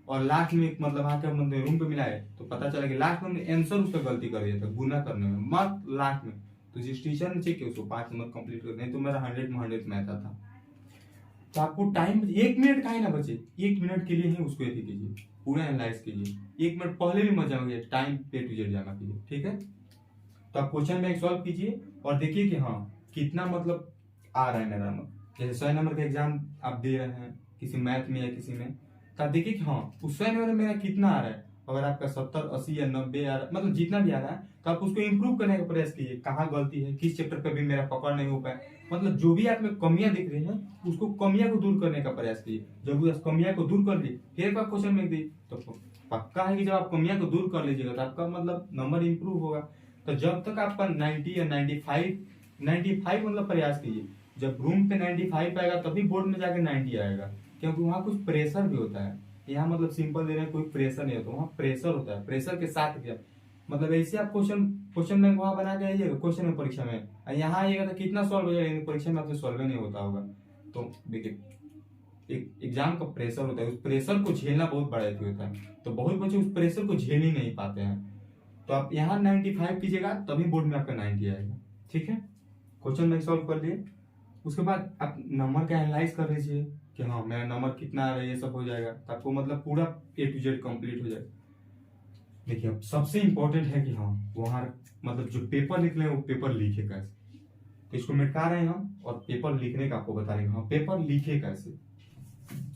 और लास्ट में मतलब आके मतलब रूम पे मिलाए तो पता चला कि लास्ट में हमने आंसर उसका गलती कर दिया था गुना करने में, मत लास्ट में। तो जिस टीचर ने चेक किया उसको 5 नंबर कंप्लीट कर, नहीं तो मेरा 100 में 100 में आता था। तो आपको टाइम 1 मिनट का ही ना बचे, 1 मिनट के लिए ही उसको यदि कीजिए, पूरा एनालाइज कीजिए। 1 मिनट पहले भी मत जमा, टाइम पे टू जेड जमा कीजिए, ठीक है। तो आप क्वेश्चन बैंक सॉल्व कीजिए और देखिए कि हाँ कितना मतलब आ रहा है मेरा नंबर। जैसे 100 नंबर का एग्जाम आप दे रहे हैं किसी मैथ में या किसी में, तो आप देखिए कि हाँ उस 100 नंबर में मेरा कितना आ रहा है। अगर आपका 70, 80 या 90 आ रहा है, मतलब जितना भी आ रहा है, तो आप उसको इम्प्रूव करने का प्रयास कीजिए। कहाँ गलती है, किस चैप्टर पे भी मेरा पकड़ नहीं हो पाया, मतलब जो भी आप में कमियां दिख रही हैं उसको कमियां को दूर करने का प्रयास कीजिए। जब उस कमियां को दूर कर ली फिर एक बार क्वेश्चन में दी तो पक्का है कि जब आप कमियां को दूर कर लीजिएगा तो आपका मतलब नंबर इंप्रूव होगा। तो जब तक आपका 90 या 95 मतलब प्रयास कीजिए। जब रूम पे 95 आएगा तभी बोर्ड में जाके 90 आएगा, क्योंकि वहाँ कुछ प्रेशर भी होता है। यहाँ मतलब सिंपल दे रहे हैं, कोई प्रेशर नहीं होता, वहाँ प्रेशर होता है, प्रेशर के साथ क्या मतलब ऐसे आप क्वेश्चन क्वेश्चन बैंक वहां बना के आइएगा क्वेश्चन में परीक्षा में, यहाँ आइएगा तो कितना सॉल्व हो जाएगा, परीक्षा में आपसे सॉल्व नहीं होता होगा। तो देखिए एक एग्जाम का प्रेशर होता है, उस प्रेशर को झेलना बहुत बड़ा होता है, तो बहुत बच्चे उस प्रेशर को झेल ही नहीं पाते हैं। तो आप यहाँ 95 कीजिएगा तभी बोर्ड में आपका 90 आएगा। ठीक है, क्वेश्चन बैंक सॉल्व कर लिए, उसके बाद आप नंबर का एनालाइज कर लीजिए कि हाँ मेरा नंबर कितना आ रहा है, ये सब हो जाएगा तो आपको मतलब पूरा A to Z कंप्लीट हो जाएगा। देखिए अब सबसे इंपॉर्टेंट है कि हाँ वहाँ मतलब जो पेपर लिख रहे हैं वो पेपर लिखे कैसे, तो इसको मिटा रहे हैं हम और पेपर लिखने का आपको बता रहे हैं हाँ पेपर लिखे कैसे,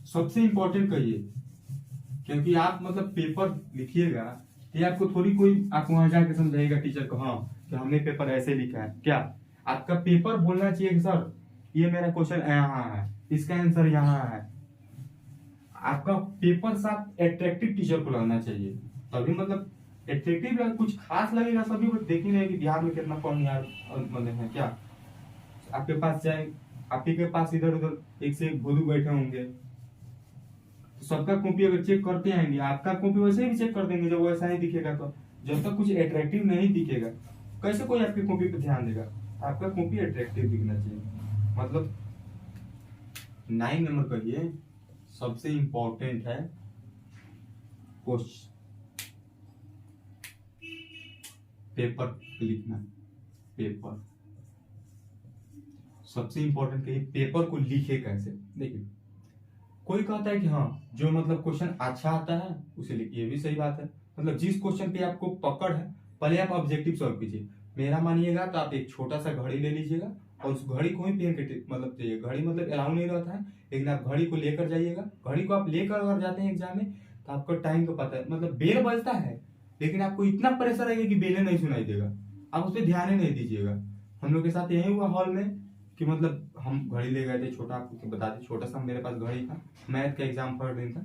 सबसे इंपॉर्टेंट कहिए, क्योंकि आप मतलब पेपर लिखिएगा तो आपको थोड़ी कोई आप वहां जाके समझाएगा टीचर को हाँ कि हमने पेपर ऐसे लिखा है, क्या आपका पेपर बोलना चाहिए कि सर ये मेरा क्वेश्चन यहाँ है, इसका आंसर यहाँ है। आपका पेपर साथ एट्रैक्टिव टीचर को लगना चाहिए, तभी मतलब एट्रैक्टिव कुछ खास लगेगा, सभी लोग देख ही रहे कि बिहार में कितना पढ़निहार बने हैं। क्या आपके पास जाए, आपके के पास इधर उधर एक से एक भोलू बैठे होंगे, तो सबका कॉपी अगर चेक करते आएंगे आपका कॉपी वैसे ही चेक कर देंगे, जब वैसा ही दिखेगा तो जब तक कुछ एट्रैक्टिव नहीं दिखेगा कैसे कोई आपकी कॉपी पे ध्यान देगा। आपका कॉपी एट्रैक्टिव दिखना चाहिए। मतलब 9 नंबर करिए सबसे इंपॉर्टेंट है क्वेश्चन पेपर लिखना, पेपर सबसे इंपॉर्टेंट कहिए पेपर को लिखे कैसे। देखिए कोई कहता है कि हाँ जो मतलब क्वेश्चन अच्छा आता है उसे लिखिए, ये भी सही बात है, मतलब जिस क्वेश्चन पे आपको पकड़ है पहले आप ऑब्जेक्टिव सॉल्व कीजिए। मेरा मानिएगा तो आप एक छोटा सा घड़ी ले लीजिएगा और उस घड़ी को ही पेन के मतलब चाहिए, घड़ी मतलब अलाउ नहीं रहता है लेकिन आप घड़ी को लेकर जाइएगा, घड़ी को आप लेकर अगर जाते हैं एग्जाम में तो आपको टाइम का पता है, मतलब बेल बजता है लेकिन आपको इतना प्रेशर रहेगा कि बेले नहीं सुनाई देगा, आप उस पर ध्यान ही नहीं दीजिएगा। हम लोग के साथ यही हुआ हॉल में कि मतलब हम घड़ी ले गए थे, छोटा आपको बता दें छोटा सा मेरे पास घड़ी था, मैथ का एग्जाम फर्स्ट दिन था,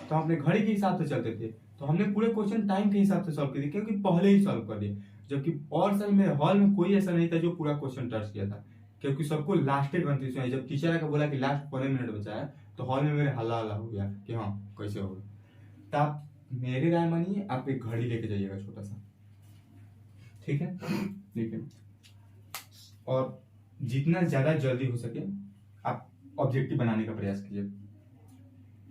तो अपने घड़ी के हिसाब से चलते थे, तो हमने पूरे क्वेश्चन टाइम के हिसाब से सॉल्व किए क्योंकि पहले ही सॉल्व कर दिए। जबकि और साल मेरे हॉल में कोई ऐसा नहीं था जो पूरा क्वेश्चन टच किया था, क्योंकि सबको लास्टेड बनती सुनाई। जब टीचर आकर बोला कि लास्ट 15 मिनट बचा है तो हॉल में मेरे हल्ला हल्ला हो गया कि हाँ कैसे होगा। तो आप मेरी राय मानिए, आप एक घड़ी लेके जाइएगा छोटा सा, ठीक है, लेकिन और जितना ज्यादा जल्दी हो सके आप ऑब्जेक्टिव बनाने का प्रयास कीजिए।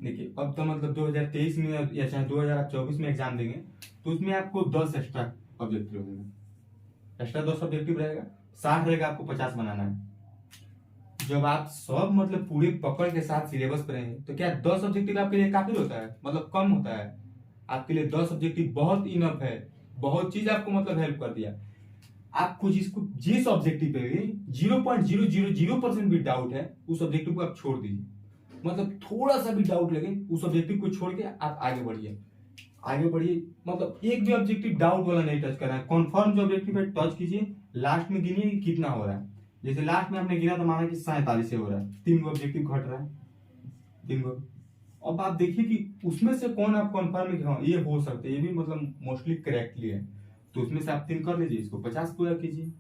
देखिए अब तो मतलब 2023 में या चाहे 2024 में एग्जाम देंगे तो उसमें आपको 10 एक्स्ट्रा ऑब्जेक्टिव रहेगा, एक्स्ट्रा 10 ऑब्जेक्टिव रहेगा, 60 रहेगा, आपको 50 बनाना है। जब आप सब मतलब पूरे पकड़ के साथ सिलेबस पर रहेंगे तो क्या 10 ऑब्जेक्टिव आपके लिए काफी होता है, मतलब कम होता है आपके लिए 10 ऑब्जेक्टिव बहुत इनफ है, बहुत चीज आपको मतलब हेल्प कर दिया। आपको जिस ऑब्जेक्टिव पे भी 0.000% भी डाउट है उस ऑब्जेक्टिव को आप छोड़ दीजिए, मतलब थोड़ा सा भी डाउट लगे उस ऑब्जेक्टिव को छोड़ के आप आगे बढ़िए, आगे बढ़िए, मतलब एक भी ऑब्जेक्टिव डाउट वाला नहीं टच करना है, कॉन्फर्म जो ऑब्जेक्टिव है टच कीजिए, लास्ट में गिनिए कितना हो रहा है। जैसे लास्ट में आपने गिना तो माना कि 47 से हो रहा है, 3 ऑब्जेक्टिव घट रहा है, 3 गो। अब आप देखिए कि उसमें से कौन आप कॉन्फर्म है कि हाँ ये हो सकता है, ये भी मतलब मोस्टली करेक्टली है, तो उसमें से आप 3 कर लीजिए, इसको 50 पूरा कीजिए।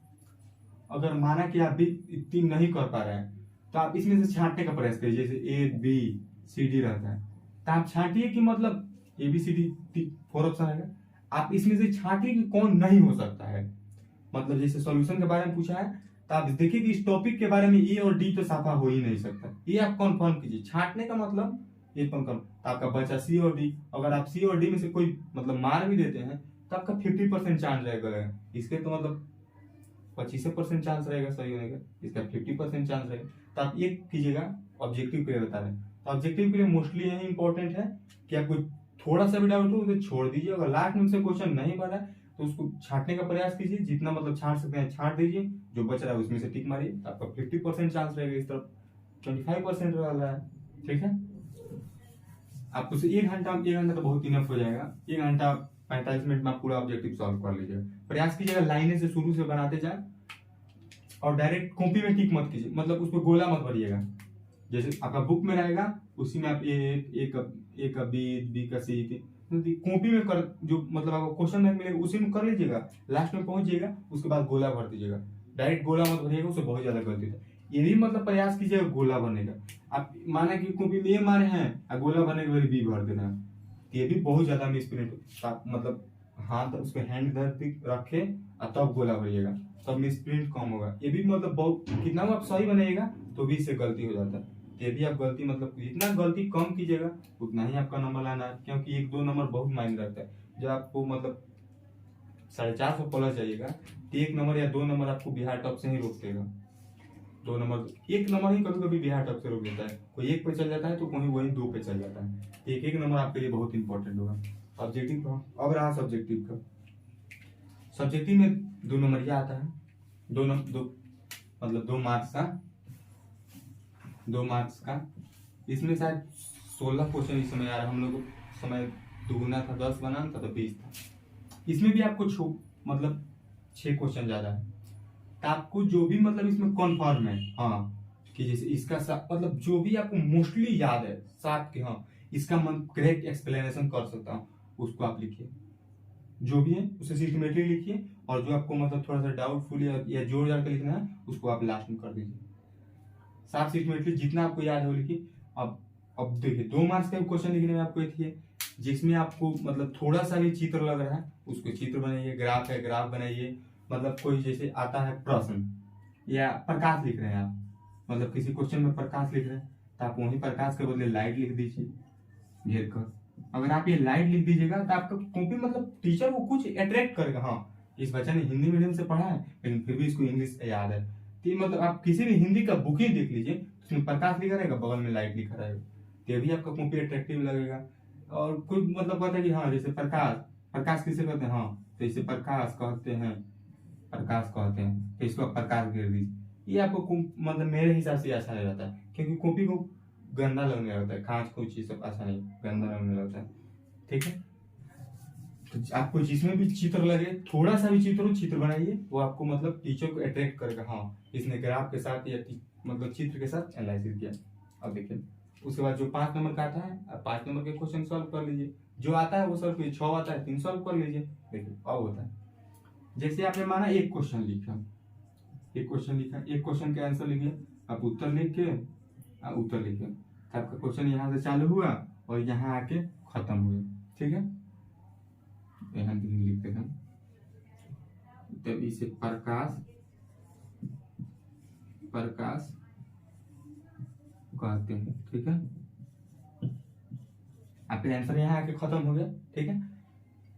अगर माना कि आप भी 3 नहीं कर पा रहे हैं तो आप इसमें से छांटने का प्रयास करिए, जैसे ABCD रहता है तो आप छांटिए कि मतलब ABCD 4 ऑप्शन आएगा, आप इसमें से छांटिए कि कौन नहीं हो सकता है। मतलब जैसे सॉल्यूशन के बारे में पूछा है तो आप देखिए कि इस टॉपिक के बारे में A और D तो साफा हो ही नहीं सकता, ये आप कन्फर्म कीजिए। छांटने का मतलब ये कन्फर्म, तो आपका बचा C और D, अगर आप C और D में से कोई मतलब मार भी देते हैं तो आपका 50% चांस रहेगा, इसके तो मतलब 25% चांस रहेगा सही होने का, इसका 50% चांस रहेगा। तो आप ये कीजिएगा ऑब्जेक्टिव के लिए बता रहे हैं, तो ऑब्जेक्टिव के लिए मोस्टली यही इंपॉर्टेंट है कि आपको थोड़ा सा भी डाउट हो उसे छोड़ दीजिए, अगर लास्ट में से क्वेश्चन नहीं बना तो उसको छांटने का प्रयास कीजिए, जितना मतलब छांट सकते हैं छांट दीजिए, जो बच रहा है उसमें से टिक मारिए, तो आपका 50% चांस रहेगा, इस तरफ 25% वाला है। ठीक है, आपको से 1 घंटा तो बहुत इनफ हो जाएगा, 1 घंटा 45 मिनट में आप पूरा ऑब्जेक्टिव सॉल्व कर लीजिएगा। प्रयास कीजिएगा लाइनें से शुरू से बनाते जाए और डायरेक्ट कॉपी में टिक मत कीजिए, मतलब उसको गोला मत भरिएगा, जैसे आपका बुक में रहेगा उसी में आप ए का बी का सी, कॉपी में कर जो मतलब आपको क्वेश्चन बैंक मिलेगा उसी में कर लीजिएगा, लास्ट में पहुंच जाइएगा उसके बाद गोला भर दीजिएगा, डायरेक्ट गोला मत भरिएगा, उससे बहुत ज्यादा गलती है। ये भी मतलब प्रयास कीजिएगा गोला भरने का, आप माना कि कॉपी में ए मारे हैं और गोला भरने के बाद बी भर देना, ये भी बहुत ज्यादा मिसप्रिंट, मतलब हाथ उस पर हैंड रखे और तब गोला भरिएगा, तब मिसप्रिंट कम होगा। ये भी मतलब बहुत कितना आप सही बनाइएगा तो भी इससे गलती हो जाता है। ये भी आप गलती मतलब जितना गलती कम कीजिएगा उतना ही आपका नंबर लाना है, क्योंकि 1-2 नंबर बहुत मायने रखता है। जब आपको मतलब 450 प्लस जाइएगा तो 1 नंबर या 2 नंबर आपको बिहार टॉप से ही रोक देगा। 2 नंबर 1 नंबर ही कभी कभी बिहार टॉप से रोक देता है। कोई 1 पे चल जाता है तो कोई वही 2 पे चल जाता है। 1-1 नंबर आपके लिए बहुत इंपॉर्टेंट होगा। ऑब्जेक्टिव का अब रहा सब्जेक्टिव का। सब्जेक्टिव में 2 नंबर यह आता है, 2 मार्क्स का, 2 मार्क्स का। इसमें शायद 16 क्वेश्चन इस समय आ रहा है। हम लोग समय दुगुना था, 10 बनाना था तो 20 था। इसमें भी आपको मतलब 6 क्वेश्चन ज्यादा है। तो आपको जो भी मतलब इसमें कन्फर्म है हाँ कि जैसे इसका मतलब जो भी आपको मोस्टली याद है साथ के हाँ इसका मैं करेक्ट एक्सप्लेनेशन कर सकता हूँ, उसको आप लिखिए। जो भी है उसे सिस्टमेटिकली लिखिए, और जो आपको मतलब थोड़ा सा डाउटफुल या जोड़ जाड़ के लिखना है उसको आप लास्ट में कर दीजिए। साफ सिस्टमेटिकली जितना आपको याद है वो लिखिए। अब देखिए 2 मार्क्स का क्वेश्चन लिखने में आपको एक है जिसमें आपको मतलब थोड़ा सा भी चित्र लग रहा है उसको चित्र बनाइए, ग्राफ है ग्राफ बनाइए। मतलब कोई जैसे आता है प्रश्न या प्रकाश लिख रहे हैं आप, मतलब किसी क्वेश्चन में प्रकाश लिख रहे हैं तो आप वही प्रकाश के बदले लाइट लिख दीजिए घेर कर। अगर आप ये लाइट लिख दीजिएगा तो आपका कॉपी मतलब टीचर को कुछ अट्रैक्ट करेगा। हाँ इस बच्चे ने हिंदी मीडियम से पढ़ा है लेकिन फिर भी इसको इंग्लिश याद है। तो मतलब आप किसी भी हिंदी का बुक ही देख लीजिए, उसमें प्रकाश लिखा रहेगा, बगल में लाइट लिखा रहेगा, तो भी आपका कॉपी अट्रैक्टिव लगेगा। और कोई मतलब कहता है कि हाँ जैसे प्रकाश किसे कहते हैं, हाँ तो इसे प्रकाश कहते हैं, तो इसको प्रकाश घेर दीजिए। ये आपको मतलब मेरे हिसाब से अच्छा नहीं रहता है, क्योंकि कॉपी को गंदा लगने लगता है, खांच कुछ ये सब अच्छा नहीं, गंदा लगने लगता है। ठीक है, तो आपको जिसमें भी चित्र लगे, थोड़ा सा भी चित्र बनाइए, वो आपको मतलब टीचर को अट्रैक्ट करेगा। हाँ इसने ग्राफ के साथ या मतलब चित्र के साथ एनालिसिस किया। अब देखिए उसके बाद जो 5 नंबर का आता है, अब 5 नंबर के क्वेश्चन सॉल्व कर लीजिए। जो आता है वो सॉल्व कीजिए, 6 आता है 3 सॉल्व कर लीजिए। देखिए अब होता है जैसे आपने माना एक क्वेश्चन लिखा, एक क्वेश्चन का आंसर लिखिए, आप उत्तर लिख के तो आपका क्वेश्चन यहाँ से चालू हुआ और यहाँ आके खत्म हुआ। ठीक है, यहाँ लिखते हैं तब इसे प्रकाश कहते हैं। ठीक है, आपका आंसर यहाँ आके खत्म हो गया। ठीक है,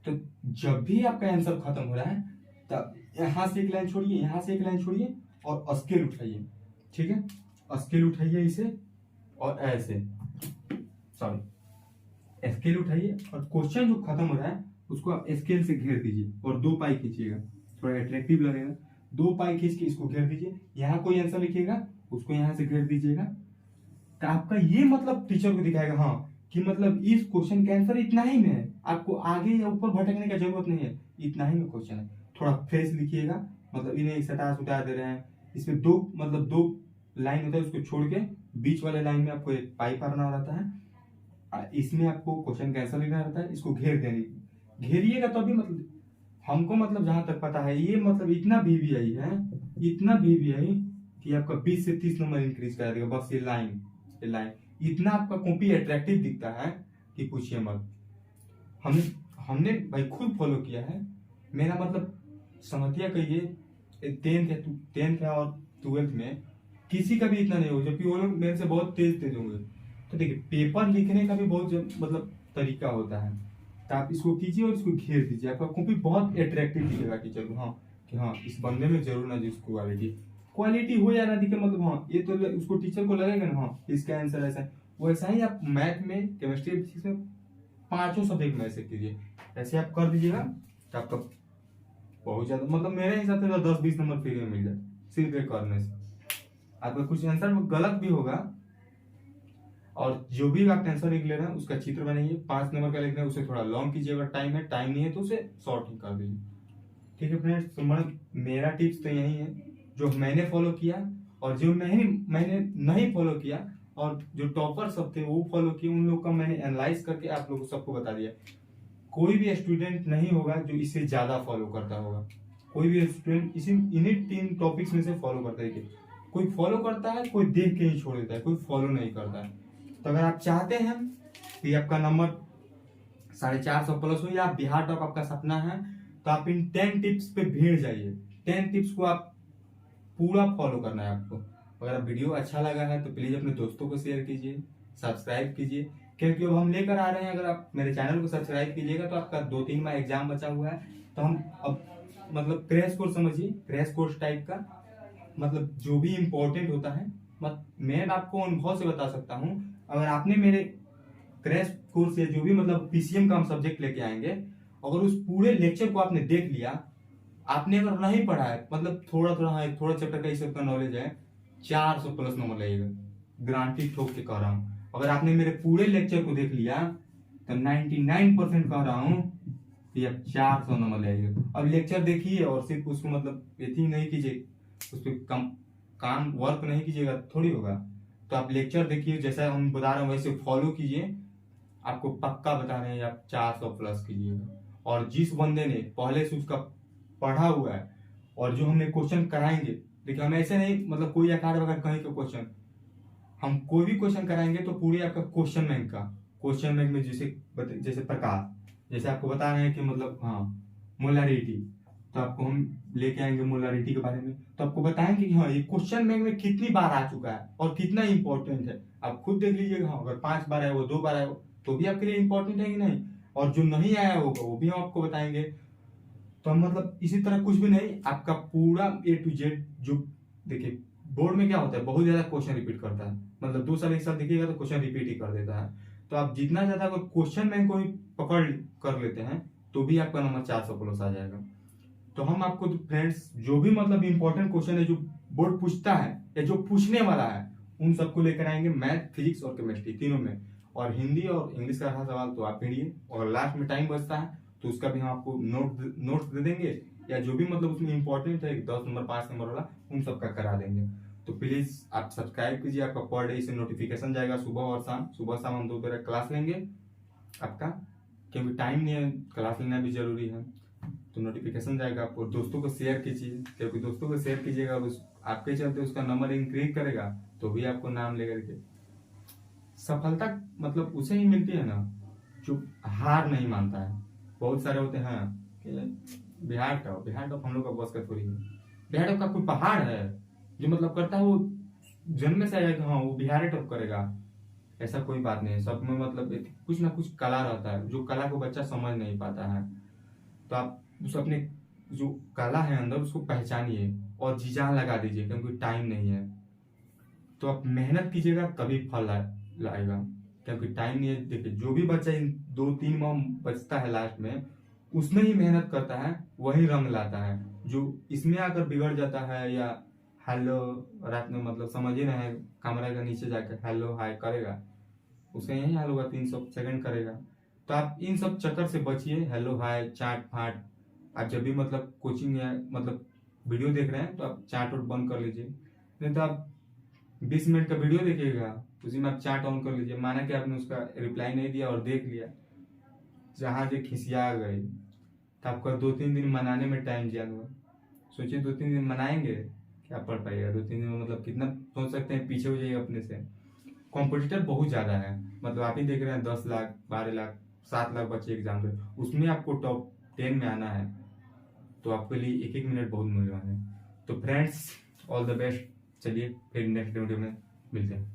तो जब भी आपका आंसर खत्म हो रहा है तब यहाँ से एक लाइन छोड़िए, यहाँ से एक लाइन छोड़िए और स्केल उठाइए। ठीक है, स्केल उठाइए इसे और ऐसे स्केल उठाइए और क्वेश्चन जो खत्म हो रहा है उसको आप स्केल से घेर दीजिए और 2 पाई खींचिएगा, थोड़ा अट्रैक्टिव लगेगा। 2 पाई खींच के इसको घेर दीजिए। यहाँ कोई आंसर लिखिएगा उसको यहाँ से घेर दीजिएगा। तो आपका ये मतलब टीचर को दिखाएगा हाँ कि मतलब इस क्वेश्चन का आंसर इतना ही में है, आपको आगे या ऊपर भटकने का जरूरत नहीं है, इतना ही में क्वेश्चन है। थोड़ा फ्रेश लिखिएगा, मतलब इन्हें सटा दे रहे हैं। इसमें 2 लाइन होता है, उसको छोड़ के बीच वाले लाइन में आपको एक पाई पारना रहता है। इसमें आपको क्वेश्चन का आंसर लिखना रहता है, इसको घेरिएगा तो अभी मतलब हमको मतलब जहां तक पता है ये मतलब इतना VVI है, इतना VVI कि आपका 20 से 30 नंबर इंक्रीज करा देगा। बस ये लाइन इतना आपका कॉपी अट्रैक्टिव दिखता है कि पूछिए मत। हमने भाई खुद फॉलो किया है। मेरा मतलब समझिए कहिए 10th और 12th में किसी का भी इतना नहीं होगा, जबकि वो लोग मेरे से बहुत तेज होंगे। तो देखिए पेपर लिखने का भी बहुत मतलब तरीका होता है। तो आप इसको कीजिए और इसको घेर दीजिए, आपका कॉपी बहुत अट्रैक्टिव दिखेगा टीचर को। हाँ कि हाँ इस बंदे में जरूर ना जिसको क्वालिटी हो या ना दिखे, मतलब हाँ ये तो उसको टीचर को लगेगा ना हाँ इसका आंसर ऐसा है। वैसा ही आप मैथ में, केमिस्ट्री, फिजिक्स में 5 सब्जेक्ट में ऐसे कीजिए। ऐसे आप कर दीजिएगा तो आपका बहुत ज्यादा मतलब मेरे हिसाब से 10-20 नंबर फ्री में मिल जाए सिर्फ एक करने से। आपका कुछ आंसर गलत भी होगा और जो भी आप आंसर लिख ले रहे हैं उसका चित्र बनाइए। 5 नंबर का लिखना है उसे थोड़ा लॉन्ग कीजिए, अगर टाइम नहीं है तो उसे शॉर्ट ही कर दीजिए। ठीक है फ्रेंड्स, तो मेरा टिप्स तो यही है जो मैंने फॉलो किया, और जो मैंने नहीं फॉलो किया और जो टॉपर सब थे वो फॉलो किए, उन लोग का मैंने एनालाइज करके आप लोगों सबको बता दिया। कोई भी स्टूडेंट नहीं होगा जो इससे ज्यादा फॉलो करता होगा। कोई भी स्टूडेंट इन्हीं 3 टॉपिक्स में से फॉलो करता है। कोई फॉलो करता है, कोई देख के ही छोड़ देता है, कोई फॉलो नहीं करता है। तो अगर आप चाहते हैं कि आपका नंबर 450 प्लस हो या बिहार टॉप आपका सपना है, तो आप इन 10 टिप्स पे भीड़ जाइए। 10 टिप्स को आप पूरा फॉलो करना है आपको। अगर आप वीडियो अच्छा लगा है तो प्लीज अपने दोस्तों को शेयर कीजिए, सब्सक्राइब कीजिए, क्योंकि अब हम लेकर आ रहे हैं, अगर आप मेरे चैनल को सब्सक्राइब कीजिएगा तो आपका 2-3 माह एग्जाम बचा हुआ है, तो हम अब मतलब क्रैश कोर्स समझिए, क्रैश कोर्स टाइप का, मतलब जो भी इम्पोर्टेंट होता है, मैं आपको अनुभव से बता सकता हूँ। अगर आपने मेरे क्रैश कोर्स या जो भी मतलब पीसीएम का हम सब्जेक्ट लेके आएंगे, अगर उस पूरे लेक्चर को आपने देख लिया, आपने अगर नहीं पढ़ा है, मतलब थोड़ा थोड़ा है, थोड़ा चैप्टर का इस सबका नॉलेज है, 400 प्लस नंबर लगेगा, गारंटी ठोक के कह रहा हूँ। अगर आपने मेरे पूरे लेक्चर को देख लिया तो 99% कह रहा हूँ कि अब 400 नंबर लगेगा। अब लेक्चर देखिए और सिर्फ उसको मतलब यही नहीं कीजिए, उस पर काम वर्क नहीं कीजिएगा थोड़ी होगा। तो आप लेक्चर देखिए, जैसा हम बता रहे हैं वैसे फॉलो कीजिए, आपको पक्का बता रहे हैं आप 400 प्लस कीजिएगा। और जिस बंदे ने पहले से उसका पढ़ा हुआ है और जो हमने क्वेश्चन कराएंगे, देखिए हम ऐसे नहीं मतलब कोई अखाड़ वगैरह कहीं का क्वेश्चन, हम कोई भी क्वेश्चन कराएंगे तो पूरे आपका क्वेश्चन बैंक में जैसे प्रकार, जैसे आपको बता रहे हैं कि मतलब हाँ मोलारिटी, तो आपको हम लेके आएंगे मोलारिटी के बारे में, तो आपको बताएंगे कि हाँ ये क्वेश्चन बैंक में कितनी बार आ चुका है और कितना इंपॉर्टेंट है। आप खुद देख लीजिएगा, हाँ अगर 5 बार आया वो 2 बार आया वो तो भी आपके लिए इंपॉर्टेंट है कि नहीं, और जो नहीं आया होगा वो भी हम आपको बताएंगे। तो हम मतलब इसी तरह कुछ भी नहीं, आपका पूरा A to Z जो देखिए बोर्ड में क्या होता है, बहुत ज्यादा क्वेश्चन रिपीट करता है, मतलब 2 साल 1 साल देखिएगा तो क्वेश्चन रिपीट ही कर देता है। तो आप जितना ज्यादा अगर क्वेश्चन बैंक को ही पकड़ कर लेते हैं तो भी आपका नंबर 400 प्लस आ जाएगा। तो हम आपको फ्रेंड्स जो भी मतलब इंपॉर्टेंट क्वेश्चन है जो बोर्ड पूछता है या जो पूछने वाला है, उन सबको लेकर आएंगे, मैथ फिजिक्स और केमिस्ट्री तीनों में, और हिंदी और इंग्लिश का रहा सवाल तो आप पढ़िए, और लास्ट में टाइम बचता है तो उसका भी हम आपको नोट्स दे देंगे, या जो भी मतलब उसमें इंपॉर्टेंट है 10 नंबर 5 नंबर वाला उन सबका करा देंगे। तो प्लीज आप सब्सक्राइब कीजिए, आपका पर डे से नोटिफिकेशन जाएगा सुबह और शाम। सुबह शाम हम 2 तरह क्लास लेंगे आपका, क्योंकि टाइम नहीं है, क्लास लेना भी जरूरी है, तो नोटिफिकेशन जाएगा आपको। दोस्तों को शेयर कीजिए, क्योंकि दोस्तों को शेयर कीजिएगा और आपके चलते उसका नंबर इंक्रीज करेगा तो भी आपको नाम लेकर के सफलता मतलब उसे ही मिलती है ना जो हार नहीं मानता है। बहुत सारे होते हैं कि बिहार टॉप हम लोग का बस का थोड़ी है, बिहार टॉप का कोई पहाड़ है जो मतलब करता है वो जन्म से आया कि हाँ वो बिहार टॉप करेगा, ऐसा कोई बात नहीं है। सब में मतलब कुछ ना कुछ कला रहता है, जो कला को बच्चा समझ नहीं पाता है। तो आप उस अपने जो कला है अंदर उसको पहचानिए और जी जान लगा दीजिए, क्योंकि टाइम नहीं है। तो आप मेहनत कीजिएगा तभी फल लाएगा, क्योंकि टाइम नहीं है। देखिए जो भी बच्चा इन 2-3 माह बचता है लास्ट में, उसमें ही मेहनत करता है वही रंग लाता है। जो इसमें आकर बिगड़ जाता है या हेलो रात में मतलब समझ ही रहे कमरे के नीचे जाकर हेलो हाय करेगा, उसका यही हाल होगा, 300 सेकंड करेगा। तो आप इन सब चक्कर से बचिए, हेलो हाय चाट फाट। आप जब भी मतलब कोचिंग या मतलब वीडियो देख रहे हैं तो आप चाट और बंद कर लीजिए, नहीं तो आप 20 मिनट का वीडियो देखिएगा उसी में आप चाट ऑन कर लीजिए, माना कि आपने उसका रिप्लाई नहीं दिया और देख लिया, जहां जो खिसिया गए तो आपका 2-3 दिन मनाने में टाइम जिया हुआ। सोचिए 2-3 दिन मनाएंगे क्या पढ़ पाइएगा 2-3 दिन में, मतलब कितना सोच सकते हैं पीछे हो जाइएगा अपने से। कॉम्पिटिटर बहुत ज्यादा है, मतलब आप ही देख रहे हैं 10 लाख 12 लाख 7 लाख बच्चे एग्जाम दे, उसमें आपको टॉप 10 में आना है, तो आपके लिए 1-1 मिनट बहुत मूल्यवान है। तो फ्रेंड्स ऑल द बेस्ट, चलिए फिर नेक्स्ट वीडियो में मिलते हैं।